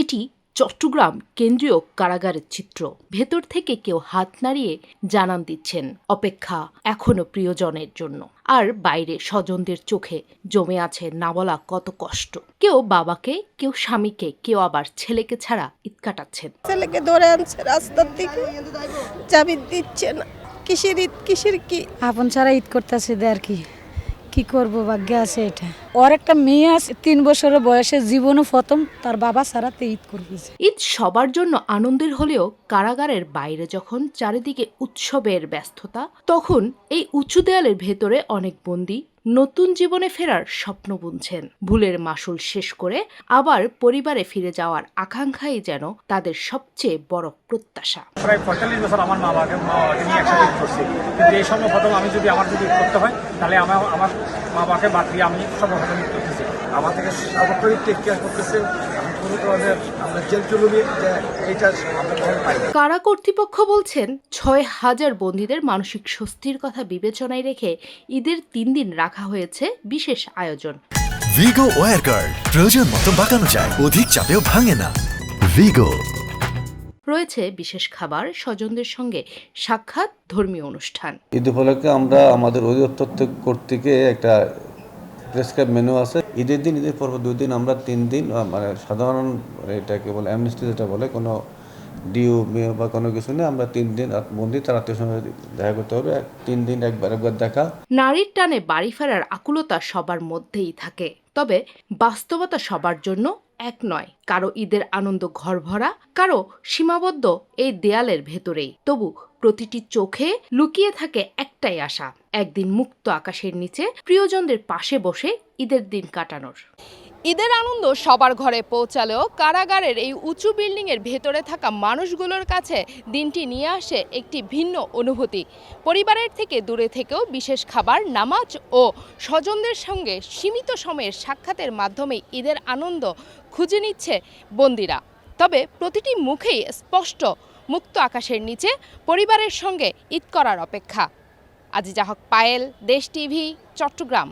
এটি চট্টগ্রাম কেন্দ্রীয় কারাগারের চিত্র। ভেতর থেকে কেউ হাত নাড়িয়ে জানান দিচ্ছেন অপেক্ষা এখনো প্রিয়জনের জন্য। আর বাইরে স্বজনদের চোখে জমে আছে না বলা কত কষ্ট। কেউ বাবাকে, কেউ স্বামীকে, কেউ আবার ছেলেকে ছাড়া ঈদ কাটাচ্ছেন। ছেলেকে ধরে আনছে রাস্তার দিকে, চাবি দিচ্ছে না। কিসের ঈদ, কিসের কি আপন ছাড়া ঈদ করতেছে আর কি করবো, ভাগ্যে আছে এটা। ওর একটা মেয়ে আছে 3 বছরের বয়সে, জীবনও প্রথম তার বাবা ছাড়াতে ঈদ করতেছে। ঈদ সবার জন্য আনন্দের হলেও কারাগারের বাইরে যখন চারিদিকে উৎসবের ব্যস্ততা, তখন এই উঁচু দেয়ালের ভেতরে অনেক বন্দী নতুন জীবনে ফেরার স্বপ্ন বুনছেন। ভুলের মাসুল শেষ করে আবার পরিবারে ফিরে যাওয়ার আকাঙ্ক্ষাই যেন তাদের সবচেয়ে বড় প্রত্যাশা। প্রায় ৪৫ বছর আমার মা বাবাকে নিয়ে একসাথে ঈদ করছি, কিন্তু এই সময় প্রথম আমি যদি ঈদ করতে হয় তাহলে আমার মা বাবাকে বাদ দিয়ে আমি সর্বপ্রথম ঈদ করতেছি। আমার থেকে সর্বোপরি টেক কেয়ার করতেছেন। আমরা জেল চলুন এইটা আমরা পাই। কারা কর্তৃপক্ষ বলছেন ৬,০০০ বন্দীদের মানসিক স্বস্তির কথা বিবেচনায় রেখে ঈদের ৩ দিন রাখা হয়েছে বিশেষ আয়োজন। ভিগো ওয়্যার গার্ড, প্রয়োজন মতো বাঁকানো যায়, অধিক চাপেও ভাঙে না। ভিগো। রয়েছে বিশেষ খাবার, স্বজনদের সঙ্গে সাক্ষাৎ, ধর্মীয় অনুষ্ঠান। ঈদ উপলক্ষে আমরা আমাদের অধিদপ্তর কর্তৃক একটা প্রেসক্রাইব মেনু আছে। ঈদের দিন, ঈদের পর 2 দিন, আমরা 3 দিন মানে সাধারণ এটাকে বলে অ্যামনেস্টি যেটা বলে, কোনো ডিউ বা কোনো কিছু নেই। আমরা 3 দিন বন্দি তার আত্মীয় সঙ্গে দেখা করতে হবে। 3 দিন একবার দেখা। নারীর টানে বাড়ি ফেরার আকুলতা সবার মধ্যেই থাকে, তবে বাস্তবতা সবার জন্য এক নয়। কারো ঈদের আনন্দ ঘর ভরা, কারো সীমাবদ্ধ এই দেয়ালের ভেতরেই। তবু প্রতিটি চোখে লুকিয়ে থাকে একটাই আশা, একদিন মুক্ত আকাশের নিচে প্রিয়জনদের পাশে বসে ঈদের দিন কাটানোর। ঈদের আনন্দ সবার ঘরে পৌঁছালেও কারাগারের এই উঁচু বিল্ডিংয়ের ভেতরে থাকা মানুষগুলোর কাছে দিনটি নিয়ে আসে একটি ভিন্ন অনুভূতি। পরিবারের থেকে দূরে থেকেও বিশেষ খাবার, নামাজ ও স্বজনদের সঙ্গে সীমিত সময়ের সাক্ষাতের মাধ্যমে ঈদের আনন্দ খুঁজে নিচ্ছে বন্দীরা। তবে প্রতিটি মুখেই স্পষ্ট মুক্ত আকাশের নিচে পরিবারের সঙ্গে ঈদ করার অপেক্ষা। আজিজা হক পায়েল, দেশ টিভি, চট্টগ্রাম।